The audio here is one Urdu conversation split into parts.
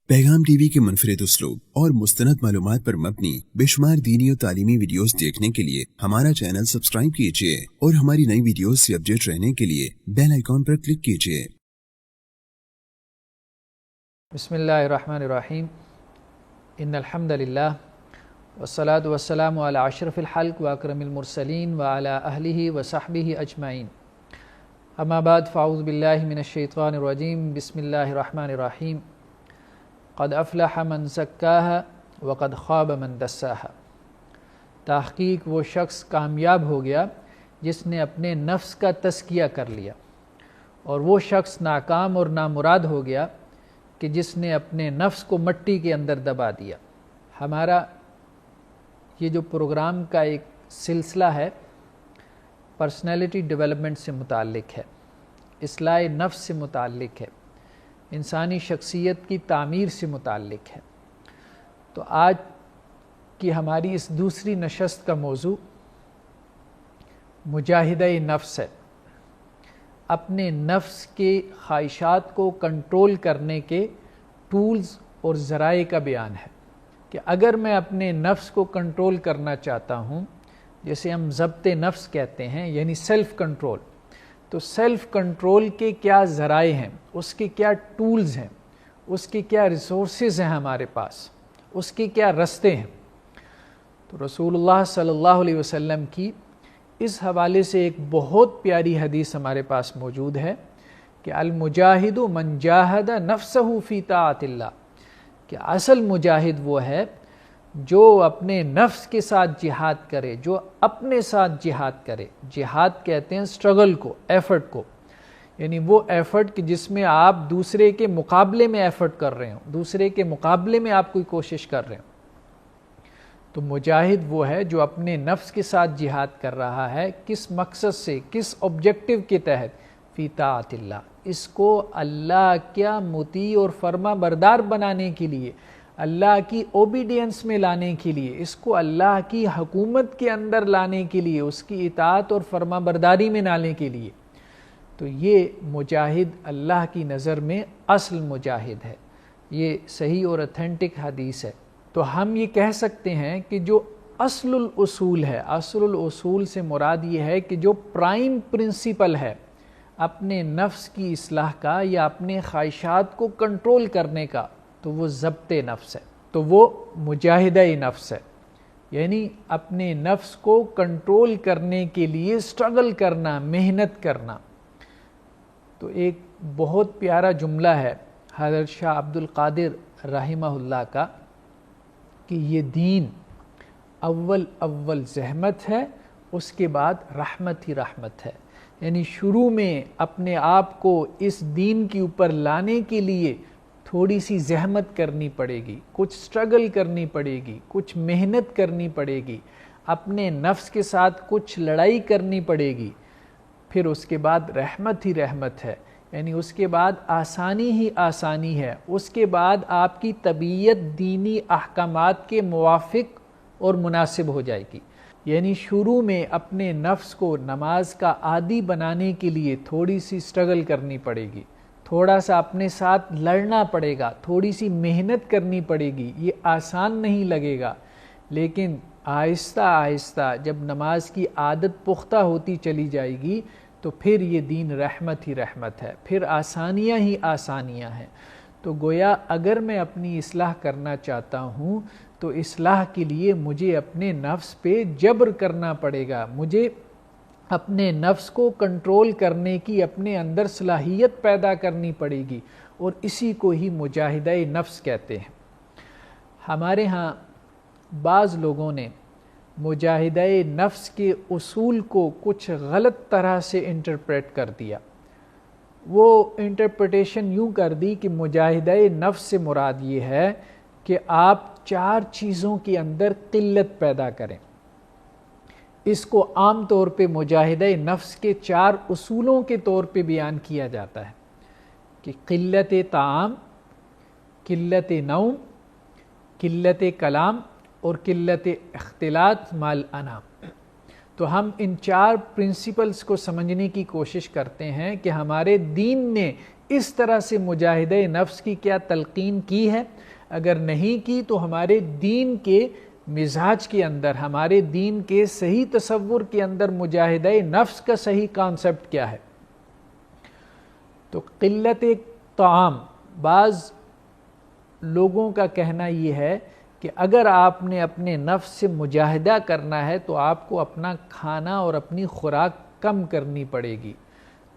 پیغام ٹی وی کے منفرد اسلوب اور مستند معلومات پر مبنی بے شمار دینی اور تعلیمی ویڈیوز دیکھنے کے لیے ہمارا چینل سبسکرائب کیجیے اور ہماری نئی ویڈیوز سے اپڈیٹ رہنے کے لیے بیل آئیکن پر کلک کیجیے۔ بسم اللہ الرحمن الرحیم، ان الحمد للہ والصلاة والسلام علی اشرف الخلق واکرم المرسلین وعلی اہلہ وصحبہ اجمعین، اما بعد فاعوذ باللہ من الشیطان الرجیم، بسم اللہ الرحمن الرحیم۔ قد افلح من زکاها وقد خاب من دساها۔ تحقیق وہ شخص کامیاب ہو گیا جس نے اپنے نفس کا تزکیہ کر لیا، اور وہ شخص ناکام اور نامراد ہو گیا کہ جس نے اپنے نفس کو مٹی کے اندر دبا دیا۔ ہمارا یہ جو پروگرام کا ایک سلسلہ ہے پرسنالٹی ڈیولپمنٹ سے متعلق ہے، اصلاح نفس سے متعلق ہے، انسانی شخصیت کی تعمیر سے متعلق ہے۔ تو آج کی ہماری اس دوسری نشست کا موضوع مجاہدہ نفس ہے۔ اپنے نفس کے خواہشات کو کنٹرول کرنے کے ٹولز اور ذرائع کا بیان ہے کہ اگر میں اپنے نفس کو کنٹرول کرنا چاہتا ہوں، جسے ہم ضبط نفس کہتے ہیں، یعنی سیلف کنٹرول، تو سیلف کنٹرول کے کیا ذرائع ہیں، اس کے کیا ٹولز ہیں، اس کے کیا ریسورسز ہیں ہمارے پاس، اس کے کیا رستے ہیں۔ تو رسول اللہ صلی اللہ علیہ وسلم کی اس حوالے سے ایک بہت پیاری حدیث ہمارے پاس موجود ہے کہ المجاہد من جاہد نفسہ فی طاعت اللہ، کہ اصل مجاہد وہ ہے جو اپنے نفس کے ساتھ جہاد کرے، جو اپنے ساتھ جہاد کرے۔ جہاد کہتے ہیں اسٹرگل کو، ایفرٹ کو، یعنی وہ ایفرٹ کہ جس میں آپ دوسرے کے مقابلے میں ایفرٹ کر رہے ہوں، دوسرے کے مقابلے میں آپ کوئی کوشش کر رہے ہوں۔ تو مجاہد وہ ہے جو اپنے نفس کے ساتھ جہاد کر رہا ہے، کس مقصد سے، کس آبجیکٹو کے تحت، فی طاعت اللہ، اس کو اللہ کیا مطیع اور فرما بردار بنانے کے لیے، اللہ کی اوبیڈینس میں لانے کے لیے، اس کو اللہ کی حکومت کے اندر لانے کے لیے، اس کی اطاعت اور فرما برداری میں لانے کے لیے۔ تو یہ مجاہد اللہ کی نظر میں اصل مجاہد ہے۔ یہ صحیح اور اتھینٹک حدیث ہے۔ تو ہم یہ کہہ سکتے ہیں کہ جو اصل الاصول ہے، اصل الاصول سے مراد یہ ہے کہ جو پرائم پرنسپل ہے اپنے نفس کی اصلاح کا یا اپنے خواہشات کو کنٹرول کرنے کا، تو وہ ضبط نفس ہے، تو وہ مجاہدہ نفس ہے، یعنی اپنے نفس کو کنٹرول کرنے کے لیے اسٹرگل کرنا، محنت کرنا۔ تو ایک بہت پیارا جملہ ہے حضرت شاہ عبد القادر رحمہ اللہ کا کہ یہ دین اول زحمت ہے، اس کے بعد رحمت ہی رحمت ہے۔ یعنی شروع میں اپنے آپ کو اس دین کے اوپر لانے کے لیے تھوڑی سی زحمت کرنی پڑے گی، کچھ سٹرگل کرنی پڑے گی، کچھ محنت کرنی پڑے گی، اپنے نفس کے ساتھ کچھ لڑائی کرنی پڑے گی، پھر اس کے بعد رحمت ہی رحمت ہے، یعنی اس کے بعد آسانی ہی آسانی ہے، اس کے بعد آپ کی طبیعت دینی احکامات کے موافق اور مناسب ہو جائے گی۔ یعنی شروع میں اپنے نفس کو نماز کا عادی بنانے کے لیے تھوڑی سی سٹرگل کرنی پڑے گی، تھوڑا سا اپنے ساتھ لڑنا پڑے گا، تھوڑی سی محنت کرنی پڑے گی، یہ آسان نہیں لگے گا، لیکن آہستہ آہستہ جب نماز کی عادت پختہ ہوتی چلی جائے گی تو پھر یہ دین رحمت ہی رحمت ہے، پھر آسانیاں ہی آسانیاں ہیں۔ تو گویا اگر میں اپنی اصلاح کرنا چاہتا ہوں تو اصلاح کے لیے مجھے اپنے نفس پہ جبر کرنا پڑے گا، مجھے اپنے نفس کو کنٹرول کرنے کی اپنے اندر صلاحیت پیدا کرنی پڑے گی، اور اسی کو ہی مجاہدہ نفس کہتے ہیں۔ ہمارے ہاں بعض لوگوں نے مجاہدہ نفس کے اصول کو کچھ غلط طرح سے انٹرپریٹ کر دیا۔ وہ انٹرپریٹیشن یوں کر دی کہ مجاہدہ نفس سے مراد یہ ہے کہ آپ 4 چیزوں کے اندر قلت پیدا کریں۔ اس کو عام طور پہ مجاہدہ نفس کے 4 اصولوں کے طور پہ بیان کیا جاتا ہے کہ قلت طعام، قلت نوم، قلت کلام اور قلت اختلاط مال انام۔ تو ہم ان 4 پرنسپلز کو سمجھنے کی کوشش کرتے ہیں کہ ہمارے دین نے اس طرح سے مجاہدہ نفس کی کیا تلقین کی ہے؟ اگر نہیں کی تو ہمارے دین کے مزاج کے اندر، ہمارے دین کے صحیح تصور کے اندر مجاہدہ نفس کا صحیح کانسیپٹ کیا ہے؟ تو قلت طعام، بعض لوگوں کا کہنا یہ ہے کہ اگر آپ نے اپنے نفس سے مجاہدہ کرنا ہے تو آپ کو اپنا کھانا اور اپنی خوراک کم کرنی پڑے گی،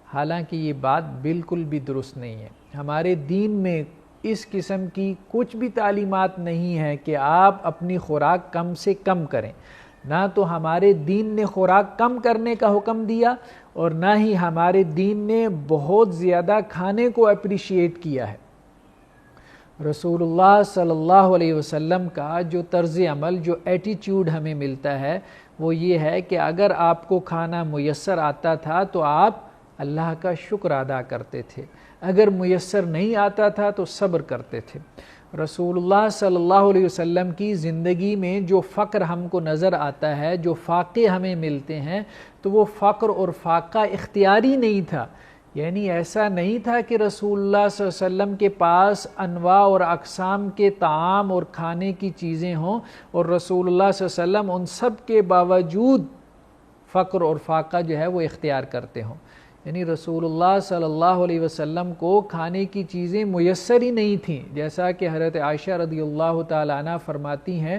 حالانکہ یہ بات بالکل بھی درست نہیں ہے۔ ہمارے دین میں اس قسم کی کچھ بھی تعلیمات نہیں ہے کہ آپ اپنی خوراک کم سے کم کریں، نہ تو ہمارے دین نے خوراک کم کرنے کا حکم دیا اور نہ ہی ہمارے دین نے بہت زیادہ کھانے کو اپریشیٹ کیا ہے۔ رسول اللہ صلی اللہ علیہ وسلم کا جو طرز عمل، جو ایٹیٹیوڈ ہمیں ملتا ہے وہ یہ ہے کہ اگر آپ کو کھانا میسر آتا تھا تو آپ اللہ کا شکر ادا کرتے تھے، اگر میسر نہیں آتا تھا تو صبر کرتے تھے۔ رسول اللہ صلی اللہ علیہ وسلم کی زندگی میں جو فقر ہم کو نظر آتا ہے، جو فاقے ہمیں ملتے ہیں، تو وہ فقر اور فاقہ اختیاری نہیں تھا، یعنی ایسا نہیں تھا کہ رسول اللہ صلی اللہ علیہ وسلم کے پاس انواع اور اقسام کے طعام اور کھانے کی چیزیں ہوں اور رسول اللہ صلی اللہ علیہ وسلم ان سب کے باوجود فقر اور فاقہ جو ہے وہ اختیار کرتے ہوں۔ یعنی رسول اللہ صلی اللہ علیہ وسلم کو کھانے کی چیزیں میسر ہی نہیں تھیں، جیسا کہ حضرت عائشہ رضی اللہ تعالیٰ عنہ فرماتی ہیں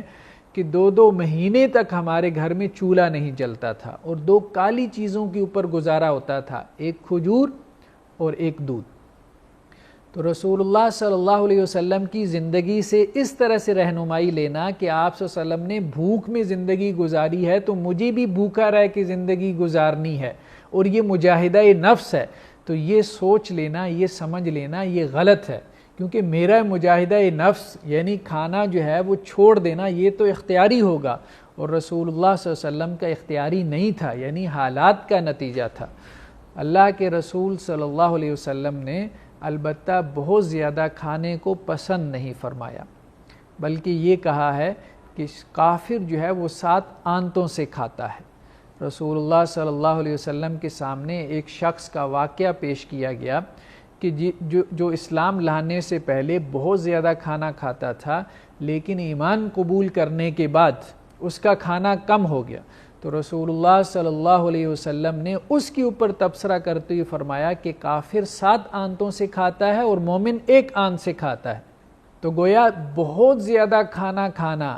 کہ 2 مہینے تک ہمارے گھر میں چولہا نہیں جلتا تھا اور 2 کالی چیزوں کے اوپر گزارا ہوتا تھا، ایک کھجور اور ایک دودھ۔ تو رسول اللہ صلی اللہ علیہ وسلم کی زندگی سے اس طرح سے رہنمائی لینا کہ آپ صلی اللہ علیہ وسلم نے بھوک میں زندگی گزاری ہے تو مجھے بھی بھوکا رہ کے زندگی گزارنی ہے اور یہ مجاہدہ نفس ہے، تو یہ سوچ لینا، یہ سمجھ لینا یہ غلط ہے، کیونکہ میرا مجاہدہ نفس یعنی کھانا جو ہے وہ چھوڑ دینا یہ تو اختیاری ہوگا اور رسول اللہ صلی اللہ علیہ وسلم کا اختیاری نہیں تھا، یعنی حالات کا نتیجہ تھا۔ اللہ کے رسول صلی اللہ علیہ وسلم نے البتہ بہت زیادہ کھانے کو پسند نہیں فرمایا، بلکہ یہ کہا ہے کہ کافر جو ہے وہ 7 آنتوں سے کھاتا ہے۔ رسول اللہ صلی اللہ علیہ وسلم کے سامنے ایک شخص کا واقعہ پیش کیا گیا کہ جو اسلام لانے سے پہلے بہت زیادہ کھانا کھاتا تھا لیکن ایمان قبول کرنے کے بعد اس کا کھانا کم ہو گیا، تو رسول اللہ صلی اللہ علیہ وسلم نے اس کے اوپر تبصرہ کرتے ہوئے فرمایا کہ کافر 7 آنتوں سے کھاتا ہے اور مومن 1 آنت سے کھاتا ہے۔ تو گویا بہت زیادہ کھانا کھانا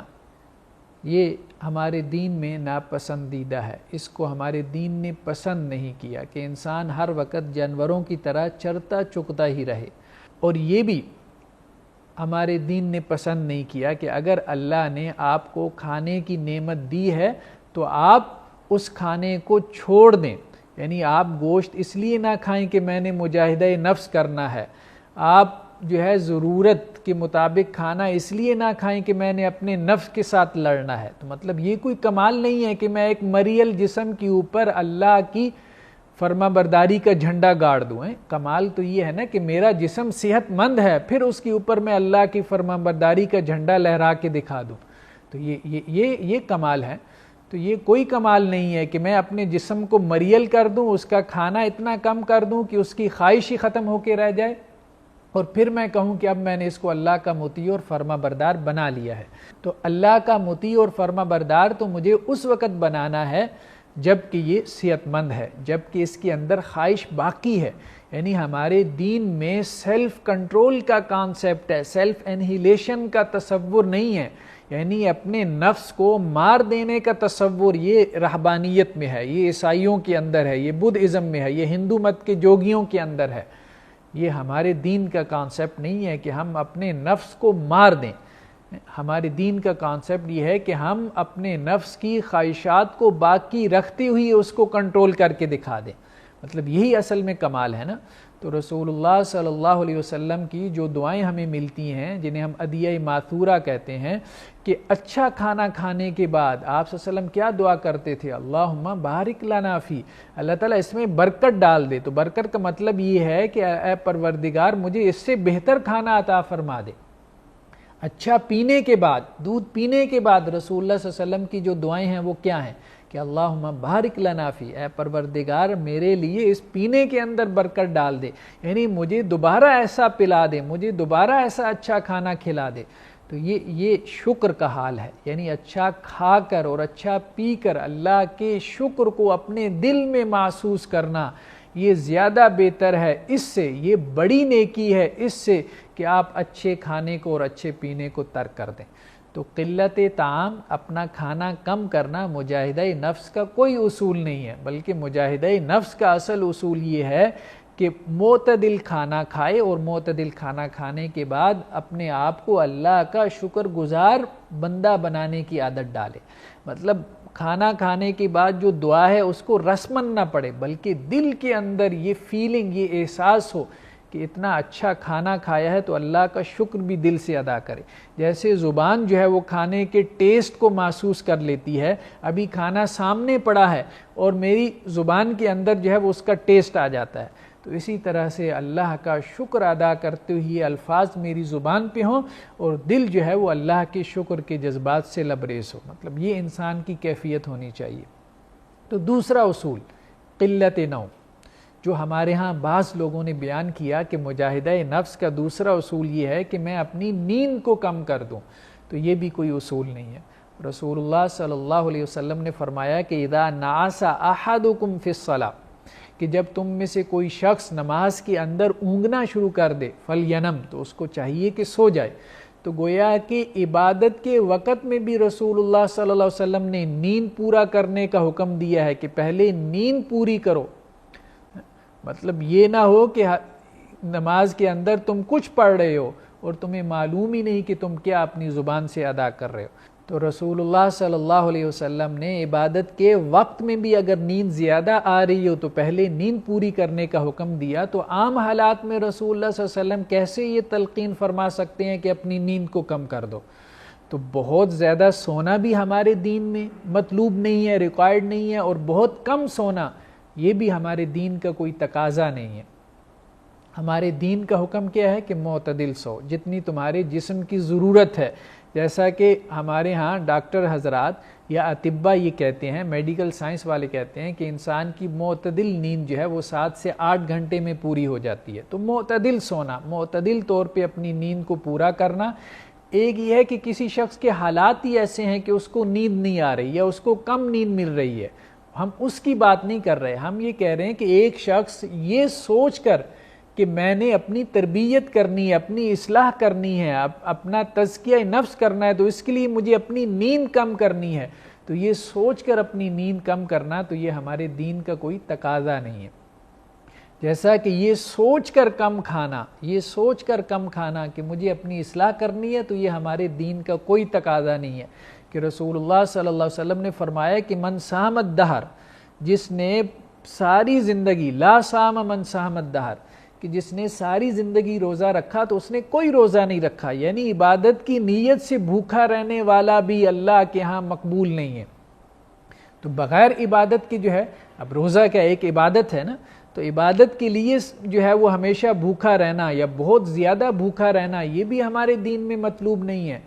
یہ ہمارے دین میں ناپسندیدہ ہے، اس کو ہمارے دین نے پسند نہیں کیا کہ انسان ہر وقت جانوروں کی طرح چرتا چکتا ہی رہے، اور یہ بھی ہمارے دین نے پسند نہیں کیا کہ اگر اللہ نے آپ کو کھانے کی نعمت دی ہے تو آپ اس کھانے کو چھوڑ دیں، یعنی آپ گوشت اس لیے نہ کھائیں کہ میں نے مجاہدہ نفس کرنا ہے، آپ جو ہے ضرورت کے مطابق کھانا اس لیے نہ کھائیں کہ میں نے اپنے نفس کے ساتھ لڑنا ہے۔ تو مطلب یہ کوئی کمال نہیں ہے کہ میں ایک مریل جسم کے اوپر اللہ کی فرما برداری کا جھنڈا گاڑ دوں۔ کمال تو یہ ہے نا کہ میرا جسم صحت مند ہے، پھر اس کے اوپر میں اللہ کی فرما برداری کا جھنڈا لہرا کے دکھا دوں، تو یہ کمال ہے۔ تو یہ کوئی کمال نہیں ہے کہ میں اپنے جسم کو مریل کر دوں، اس کا کھانا اتنا کم کر دوں کہ اس کی خواہش ہی ختم ہو کے رہ جائے، اور پھر میں کہوں کہ اب میں نے اس کو اللہ کا مطیع اور فرما بردار بنا لیا ہے۔ تو اللہ کا مطیع اور فرما بردار تو مجھے اس وقت بنانا ہے جب کہ یہ صحت مند ہے، جب کہ اس کے اندر خواہش باقی ہے۔ یعنی ہمارے دین میں سیلف کنٹرول کا کانسیپٹ ہے، سیلف انہیلیشن کا تصور نہیں ہے، یعنی اپنے نفس کو مار دینے کا تصور یہ رہبانیت میں ہے، یہ عیسائیوں کے اندر ہے، یہ بدھ ازم میں ہے، یہ ہندو مت کے جوگیوں کے اندر ہے۔ یہ ہمارے دین کا کانسیپٹ نہیں ہے کہ ہم اپنے نفس کو مار دیں۔ ہمارے دین کا کانسیپٹ یہ ہے کہ ہم اپنے نفس کی خواہشات کو باقی رکھتے ہوئے اس کو کنٹرول کر کے دکھا دیں، مطلب یہی اصل میں کمال ہے نا۔ تو رسول اللہ صلی اللہ علیہ وسلم کی جو دعائیں ہمیں ملتی ہیں جنہیں ہم ادعیہ ماثورہ کہتے ہیں، کہ اچھا کھانا کھانے کے بعد آپ صلی اللہ علیہ وسلم کیا دعا کرتے تھے؟ اللہم بارک لنا فی، اللہ تعالیٰ اس میں برکت ڈال دے۔ تو برکت کا مطلب یہ ہے کہ اے پروردگار مجھے اس سے بہتر کھانا عطا فرما دے۔ اچھا پینے کے بعد، دودھ پینے کے بعد رسول اللہ صلی اللہ علیہ وسلم کی جو دعائیں ہیں وہ کیا ہیں؟ کہ کہ اللہم بارک لنا فی، اے پروردگار میرے لیے اس پینے کے اندر برکت ڈال دے، یعنی مجھے دوبارہ ایسا پلا دے، مجھے دوبارہ ایسا اچھا کھانا کھلا دے۔ تو یہ شکر کا حال ہے، یعنی اچھا کھا کر اور اچھا پی کر اللہ کے شکر کو اپنے دل میں محسوس کرنا، یہ زیادہ بہتر ہے، اس سے یہ بڑی نیکی ہے اس سے کہ آپ اچھے کھانے کو اور اچھے پینے کو ترک کر دیں۔ تو قلت طعام، اپنا کھانا کم کرنا مجاہدہ نفس کا کوئی اصول نہیں ہے، بلکہ مجاہدہ نفس کا اصل اصول یہ ہے کہ معتدل کھانا کھائے اور معتدل کھانا کھانے کے بعد اپنے آپ کو اللہ کا شکر گزار بندہ بنانے کی عادت ڈالے۔ مطلب کھانا کھانے کے بعد جو دعا ہے اس کو رسمن نہ پڑے، بلکہ دل کے اندر یہ فیلنگ، یہ احساس ہو کہ اتنا اچھا کھانا کھایا ہے تو اللہ کا شکر بھی دل سے ادا کرے۔ جیسے زبان جو ہے وہ کھانے کے ٹیسٹ کو محسوس کر لیتی ہے، ابھی کھانا سامنے پڑا ہے اور میری زبان کے اندر جو ہے وہ اس کا ٹیسٹ آ جاتا ہے، تو اسی طرح سے اللہ کا شکر ادا کرتے ہوئے الفاظ میری زبان پہ ہوں اور دل جو ہے وہ اللہ کے شکر کے جذبات سے لبریز ہو، مطلب یہ انسان کی کیفیت ہونی چاہیے۔ تو دوسرا اصول قلت نوم، جو ہمارے ہاں بعض لوگوں نے بیان کیا کہ مجاہدہ نفس کا دوسرا اصول یہ ہے کہ میں اپنی نیند کو کم کر دوں، تو یہ بھی کوئی اصول نہیں ہے۔ رسول اللہ صلی اللہ علیہ وسلم نے فرمایا کہ اذا نعس احدکم فی الصلاۃ، کہ جب تم میں سے کوئی شخص نماز کے اندر اونگنا شروع کر دے فلینم، تو اس کو چاہیے کہ سو جائے۔ تو گویا کہ عبادت کے وقت میں بھی رسول اللہ صلی اللہ علیہ وسلم نے نیند پورا کرنے کا حکم دیا ہے کہ پہلے نیند پوری کرو۔ مطلب یہ نہ ہو کہ نماز کے اندر تم کچھ پڑھ رہے ہو اور تمہیں معلوم ہی نہیں کہ تم کیا اپنی زبان سے ادا کر رہے ہو۔ تو رسول اللہ صلی اللہ علیہ وسلم نے عبادت کے وقت میں بھی اگر نیند زیادہ آ رہی ہو تو پہلے نیند پوری کرنے کا حکم دیا۔ تو عام حالات میں رسول اللہ صلی اللہ علیہ وسلم کیسے یہ تلقین فرما سکتے ہیں کہ اپنی نیند کو کم کر دو؟ تو بہت زیادہ سونا بھی ہمارے دین میں مطلوب نہیں ہے، ریکوائرڈ نہیں ہے، اور بہت کم سونا یہ بھی ہمارے دین کا کوئی تقاضا نہیں ہے۔ ہمارے دین کا حکم کیا ہے کہ معتدل سو، جتنی تمہارے جسم کی ضرورت ہے۔ جیسا کہ ہمارے ہاں ڈاکٹر حضرات یا اطباء یہ کہتے ہیں، میڈیکل سائنس والے کہتے ہیں کہ انسان کی معتدل نیند جو ہے وہ 7 سے 8 گھنٹے میں پوری ہو جاتی ہے۔ تو معتدل سونا، معتدل طور پہ اپنی نیند کو پورا کرنا۔ ایک یہ ہے کہ کسی شخص کے حالات ہی ایسے ہیں کہ اس کو نیند نہیں آ رہی یا اس کو کم نیند مل رہی ہے، ہم اس کی بات نہیں کر رہے۔ ہم یہ کہہ رہے ہیں کہ ایک شخص یہ سوچ کر کہ میں نے اپنی تربیت کرنی ہے، اپنی اصلاح کرنی ہے، اپنا تزکیہ نفس کرنا ہے، تو اس کے لیے مجھے اپنی نیند کم کرنی ہے، تو یہ سوچ کر اپنی نیند کم کرنا تو یہ ہمارے دین کا کوئی تقاضا نہیں ہے۔ جیسا کہ یہ سوچ کر کم کھانا، یہ سوچ کر کم کھانا کہ مجھے اپنی اصلاح کرنی ہے، تو یہ ہمارے دین کا کوئی تقاضا نہیں ہے۔ کہ رسول اللہ صلی اللہ علیہ وسلم نے فرمایا کہ من صام الدہر، جس نے ساری زندگی، لا صام من صام الدہر، کہ جس نے ساری زندگی روزہ رکھا تو اس نے کوئی روزہ نہیں رکھا، یعنی عبادت کی نیت سے بھوکا رہنے والا بھی اللہ کے ہاں مقبول نہیں ہے۔ تو بغیر عبادت کی جو ہے، اب روزہ کیا ایک عبادت ہے نا، تو عبادت کے لیے جو ہے وہ ہمیشہ بھوکا رہنا یا بہت زیادہ بھوکا رہنا یہ بھی ہمارے دین میں مطلوب نہیں ہے۔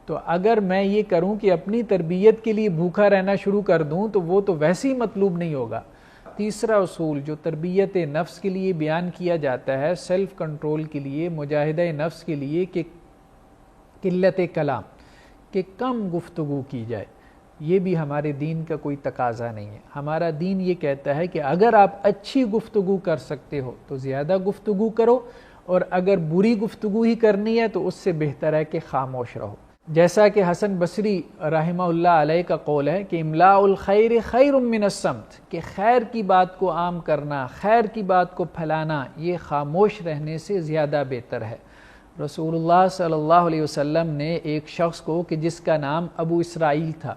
تو اگر میں یہ کروں کہ اپنی تربیت کے لیے بھوکا رہنا شروع کر دوں تو وہ تو ویسے ہی مطلوب نہیں ہوگا۔ تیسرا اصول جو تربیت نفس کے لیے بیان کیا جاتا ہے، سیلف کنٹرول کے لیے، مجاہدہ نفس کے لیے، کہ قلت کلام، کہ کم گفتگو کی جائے، یہ بھی ہمارے دین کا کوئی تقاضا نہیں ہے۔ ہمارا دین یہ کہتا ہے کہ اگر آپ اچھی گفتگو کر سکتے ہو تو زیادہ گفتگو کرو، اور اگر بری گفتگو ہی کرنی ہے تو اس سے بہتر ہے کہ خاموش رہو۔ جیسا کہ حسن بصری رحمہ اللہ علیہ کا قول ہے کہ املاء الخیر خیر من الصمت، کہ خیر کی بات کو عام کرنا، خیر کی بات کو پھیلانا یہ خاموش رہنے سے زیادہ بہتر ہے۔ رسول اللہ صلی اللہ علیہ وسلم نے ایک شخص کو کہ جس کا نام ابو اسرائیل تھا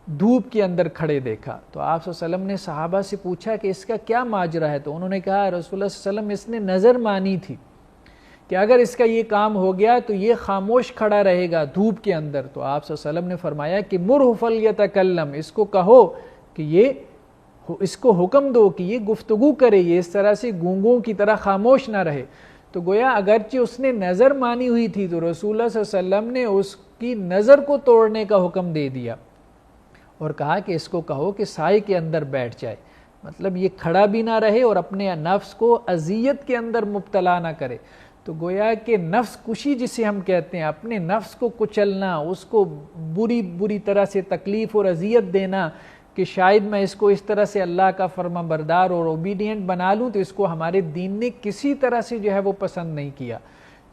دھوپ کے اندر کھڑے دیکھا، تو آپ صلی اللہ علیہ وسلم نے صحابہ سے پوچھا کہ اس کا کیا ماجرا ہے، تو انہوں نے کہا رسول اللہ صلی اللہ علیہ وسلم اس نے نظر مانی تھی کہ اگر اس کا یہ کام ہو گیا تو یہ خاموش کھڑا رہے گا دھوپ کے اندر۔ تو آپ صلی اللہ علیہ وسلم نے فرمایا کہ مرہ فلیتکلم، اس کو کہو کہ اس کو حکم دو کہ یہ گفتگو کرے، یہ اس طرح سے گونگوں کی طرح خاموش نہ رہے۔ تو گویا اگرچہ اس نے نظر مانی ہوئی تھی تو رسول اللہ صلی اللہ علیہ وسلم نے اس کی نظر کو توڑنے کا حکم دے دیا، اور کہا کہ اس کو کہو کہ سائے کے اندر بیٹھ جائے، مطلب یہ کھڑا بھی نہ رہے اور اپنے نفس کو اذیت کے اندر مبتلا نہ کرے۔ تو گویا کہ نفس کشی جسے ہم کہتے ہیں، اپنے نفس کو کچلنا، اس کو بری طرح سے تکلیف اور اذیت دینا کہ شاید میں اس کو اس طرح سے اللہ کا فرما بردار اور اوبیڈینٹ بنا لوں، تو اس کو ہمارے دین نے کسی طرح سے جو ہے وہ پسند نہیں کیا،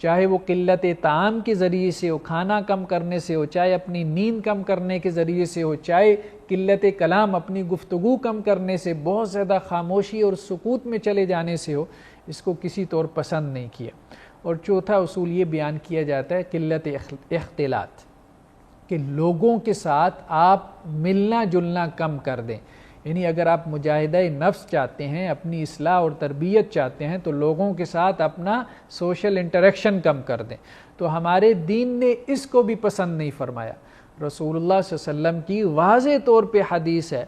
چاہے وہ قلت طعام کے ذریعے سے ہو، کھانا کم کرنے سے ہو، چاہے اپنی نیند کم کرنے کے ذریعے سے ہو، چاہے قلت کلام اپنی گفتگو کم کرنے سے، بہت زیادہ خاموشی اور سکوت میں چلے جانے سے ہو، اس کو کسی طور پسند نہیں کیا۔ اور چوتھا اصول یہ بیان کیا جاتا ہے قلت اختلاط، کہ لوگوں کے ساتھ آپ ملنا جلنا کم کر دیں، یعنی اگر آپ مجاہدہ نفس چاہتے ہیں، اپنی اصلاح اور تربیت چاہتے ہیں، تو لوگوں کے ساتھ اپنا سوشل انٹریکشن کم کر دیں۔ تو ہمارے دین نے اس کو بھی پسند نہیں فرمایا۔ رسول اللہ صلی اللہ علیہ وسلم کی واضح طور پہ حدیث ہے،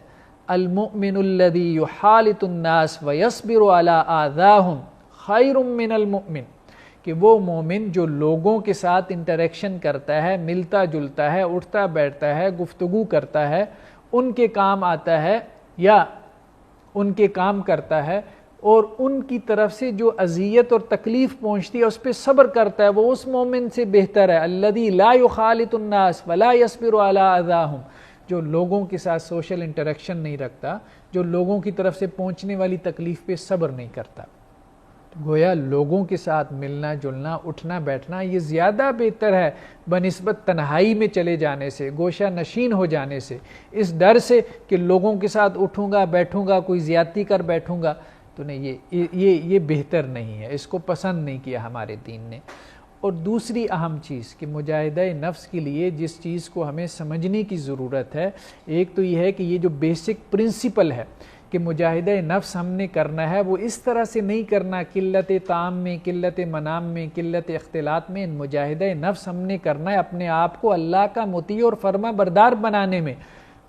المؤمن الذی یحالط الناس ویصبر علی آذاہم خیر من المؤمن، کہ وہ مومن جو لوگوں کے ساتھ انٹریکشن کرتا ہے، ملتا جلتا ہے، اٹھتا بیٹھتا ہے، گفتگو کرتا ہے، ان کے کام آتا ہے یا ان کے کام کرتا ہے، اور ان کی طرف سے جو اذیت اور تکلیف پہنچتی ہے اس پہ صبر کرتا ہے، وہ اس مومن سے بہتر ہے۔ الذی لا یخالط الناس ولا یصبر علی اذاہم، جو لوگوں کے ساتھ سوشل انٹریکشن نہیں رکھتا، جو لوگوں کی طرف سے پہنچنے والی تکلیف پہ صبر نہیں کرتا۔ گویا لوگوں کے ساتھ ملنا جلنا، اٹھنا بیٹھنا یہ زیادہ بہتر ہے بنسبت تنہائی میں چلے جانے سے، گوشہ نشین ہو جانے سے، اس ڈر سے کہ لوگوں کے ساتھ اٹھوں گا بیٹھوں گا، کوئی زیادتی کر بیٹھوں گا، تو نہیں، یہ بہتر نہیں ہے، اس کو پسند نہیں کیا ہمارے دین نے۔ اور دوسری اہم چیز کہ مجاہدہ نفس کے لیے جس چیز کو ہمیں سمجھنے کی ضرورت ہے، ایک تو یہ ہے کہ یہ جو بیسک پرنسپل ہے کہ مجاہدہ نفس ہم نے کرنا ہے، وہ اس طرح سے نہیں کرنا قلت طعام میں، قلت منام میں، قلت اختلاط میں۔ مجاہدہ نفس ہم نے کرنا ہے اپنے آپ کو اللہ کا مطیع اور فرما بردار بنانے میں۔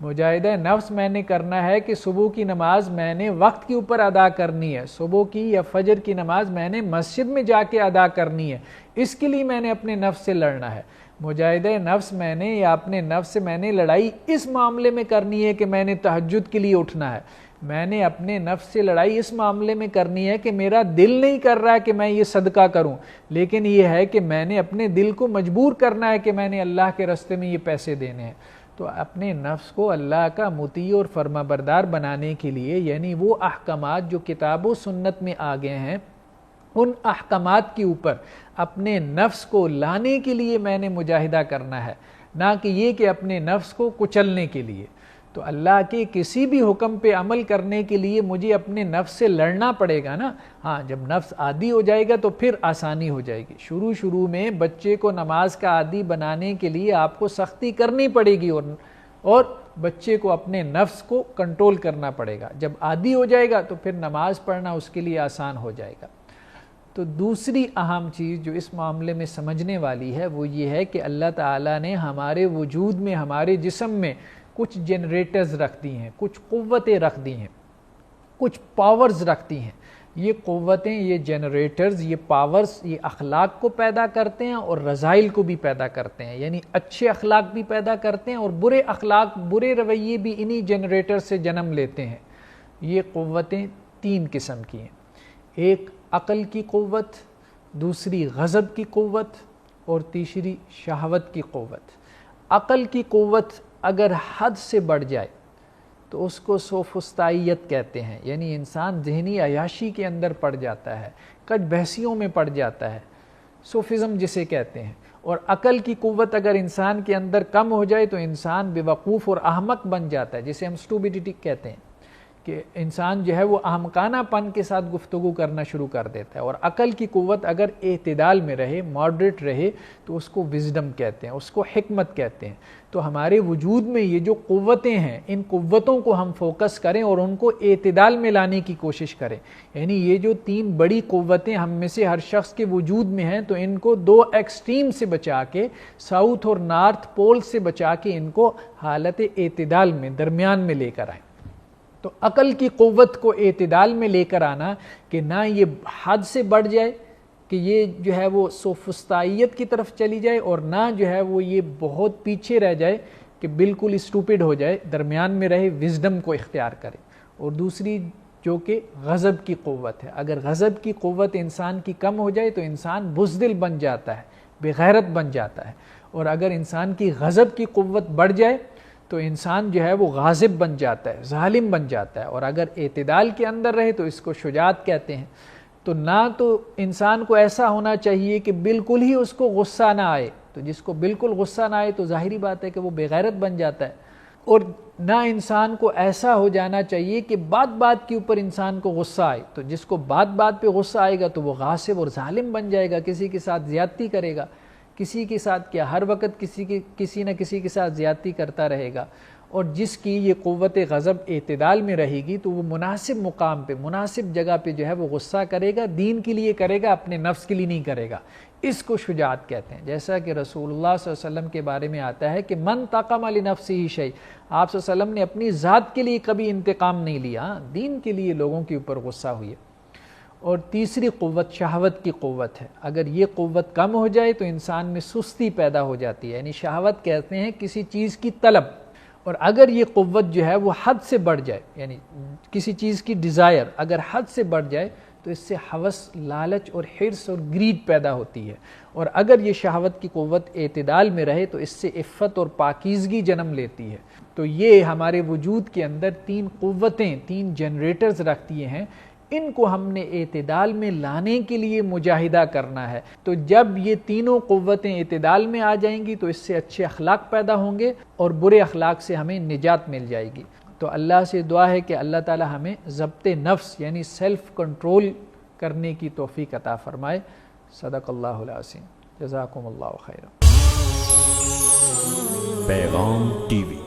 مجاہدہ نفس میں نے کرنا ہے کہ صبح کی نماز میں نے وقت کے اوپر ادا کرنی ہے، صبح کی یا فجر کی نماز میں نے مسجد میں جا کے ادا کرنی ہے، اس کے لیے میں نے اپنے نفس سے لڑنا ہے۔ مجاہدہ نفس میں نے یا اپنے نفس سے میں نے لڑائی اس معاملے میں کرنی ہے کہ میں نے تہجد کے لیے اٹھنا ہے، میں نے اپنے نفس سے لڑائی اس معاملے میں کرنی ہے کہ میرا دل نہیں کر رہا ہے کہ میں یہ صدقہ کروں، لیکن یہ ہے کہ میں نے اپنے دل کو مجبور کرنا ہے کہ میں نے اللہ کے راستے میں یہ پیسے دینے ہیں۔ تو اپنے نفس کو اللہ کا مطیع اور فرما بردار بنانے کے لیے، یعنی وہ احکامات جو کتاب و سنت میں آ گئے ہیں، ان احکامات کے اوپر اپنے نفس کو لانے کے لیے میں نے مجاہدہ کرنا ہے، نہ کہ یہ کہ اپنے نفس کو کچلنے کے لیے۔ تو اللہ کے کسی بھی حکم پہ عمل کرنے کے لیے مجھے اپنے نفس سے لڑنا پڑے گا نا۔ ہاں، جب نفس عادی ہو جائے گا تو پھر آسانی ہو جائے گی۔ شروع میں بچے کو نماز کا عادی بنانے کے لیے آپ کو سختی کرنی پڑے گی، اور بچے کو اپنے نفس کو کنٹرول کرنا پڑے گا۔ جب عادی ہو جائے گا تو پھر نماز پڑھنا اس کے لیے آسان ہو جائے گا۔ تو دوسری اہم چیز جو اس معاملے میں سمجھنے والی ہے وہ یہ ہے کہ اللہ تعالیٰ نے ہمارے وجود میں، ہمارے جسم میں کچھ جنریٹرز رکھ دی ہیں، کچھ قوتیں رکھ دی ہیں، کچھ پاورز رکھ دی ہیں۔ یہ قوتیں، یہ جنریٹرز، یہ پاورز، یہ اخلاق کو پیدا کرتے ہیں اور رذائل کو بھی پیدا کرتے ہیں، یعنی اچھے اخلاق بھی پیدا کرتے ہیں اور برے اخلاق، برے رویے بھی انہی جنریٹر سے جنم لیتے ہیں۔ یہ قوتیں تین قسم کی ہیں، ایک عقل کی قوت، دوسری غضب کی قوت، اور تیسری شہوت کی قوت۔ عقل کی قوت اگر حد سے بڑھ جائے تو اس کو سوفسطائیت کہتے ہیں، یعنی انسان ذہنی عیاشی کے اندر پڑ جاتا ہے، کج بحثیوں میں پڑ جاتا ہے، صوفزم جسے کہتے ہیں۔ اور عقل کی قوت اگر انسان کے اندر کم ہو جائے تو انسان بے وقوف اور احمق بن جاتا ہے، جسے ہم اسٹوبیڈیٹی کہتے ہیں، کہ انسان جو ہے وہ احمقانہ پن کے ساتھ گفتگو کرنا شروع کر دیتا ہے۔ اور عقل کی قوت اگر اعتدال میں رہے، ماڈریٹ رہے، تو اس کو وزڈم کہتے ہیں، اس کو حکمت کہتے ہیں۔ تو ہمارے وجود میں یہ جو قوتیں ہیں، ان قوتوں کو ہم فوکس کریں اور ان کو اعتدال میں لانے کی کوشش کریں، یعنی یہ جو تین بڑی قوتیں ہم میں سے ہر شخص کے وجود میں ہیں، تو ان کو دو ایکسٹریم سے بچا کے، ساؤتھ اور نارتھ پول سے بچا کے، ان کو حالت اعتدال میں، درمیان میں لے کر آئیں۔ تو عقل کی قوت کو اعتدال میں لے کر آنا کہ نہ یہ حد سے بڑھ جائے کہ یہ جو ہے وہ سوفسطائیت کی طرف چلی جائے، اور نہ جو ہے وہ یہ بہت پیچھے رہ جائے کہ بالکل اسٹوپڈ ہو جائے، درمیان میں رہے، وزڈم کو اختیار کرے. اور دوسری جو کہ غضب کی قوت ہے. اگر غضب کی قوت انسان کی کم ہو جائے تو انسان بزدل بن جاتا ہے، بے غیرت بن جاتا ہے. اور اگر انسان کی غضب کی قوت بڑھ جائے تو انسان جو ہے وہ غاضب بن جاتا ہے، ظالم بن جاتا ہے. اور اگر اعتدال کے اندر رہے تو اس کو شجاعت کہتے ہیں. تو نہ تو انسان کو ایسا ہونا چاہیے کہ بالکل ہی اس کو غصہ نہ آئے، تو جس کو بالکل غصہ نہ آئے تو ظاہری بات ہے کہ وہ بے غیرت بن جاتا ہے. اور نہ انسان کو ایسا ہو جانا چاہیے کہ بات بات کے اوپر انسان کو غصہ آئے، تو جس کو بات بات پہ غصہ آئے گا تو وہ غاصب اور ظالم بن جائے گا، کسی کے ساتھ زیادتی کرے گا، کسی کے ساتھ کیا ہر وقت کسی نہ کسی کے ساتھ زیادتی کرتا رہے گا. اور جس کی یہ قوت غضب اعتدال میں رہے گی تو وہ مناسب مقام پہ، مناسب جگہ پہ جو ہے وہ غصہ کرے گا، دین کے لیے کرے گا، اپنے نفس کے لیے نہیں کرے گا. اس کو شجاعت کہتے ہیں. جیسا کہ رسول اللہ صلی اللہ علیہ وسلم کے بارے میں آتا ہے کہ من تقم لنفسہ شیء، آپ صلی اللہ علیہ وسلم نے اپنی ذات کے لیے کبھی انتقام نہیں لیا، دین کے لیے لوگوں کے اوپر غصہ ہوئے. اور تیسری قوت شہوت کی قوت ہے. اگر یہ قوت کم ہو جائے تو انسان میں سستی پیدا ہو جاتی ہے. یعنی شہوت کہتے ہیں کسی چیز کی طلب. اور اگر یہ قوت جو ہے وہ حد سے بڑھ جائے، یعنی کسی چیز کی ڈیزائر اگر حد سے بڑھ جائے تو اس سے ہوس، لالچ اور حرص اور گریڈ پیدا ہوتی ہے. اور اگر یہ شہوت کی قوت اعتدال میں رہے تو اس سے عفت اور پاکیزگی جنم لیتی ہے. تو یہ ہمارے وجود کے اندر تین قوتیں، تین جنریٹرز رکھ دیے ہیں. ان کو ہم نے اعتدال میں لانے کے لیے مجاہدہ کرنا ہے. تو جب یہ تینوں قوتیں اعتدال میں آ جائیں گی تو اس سے اچھے اخلاق پیدا ہوں گے اور برے اخلاق سے ہمیں نجات مل جائے گی. تو اللہ سے دعا ہے کہ اللہ تعالی ہمیں ضبط نفس یعنی سیلف کنٹرول کرنے کی توفیق عطا فرمائے. صدق اللہ العظیم. جزاکم اللہ خیرا. پیغام ٹی وی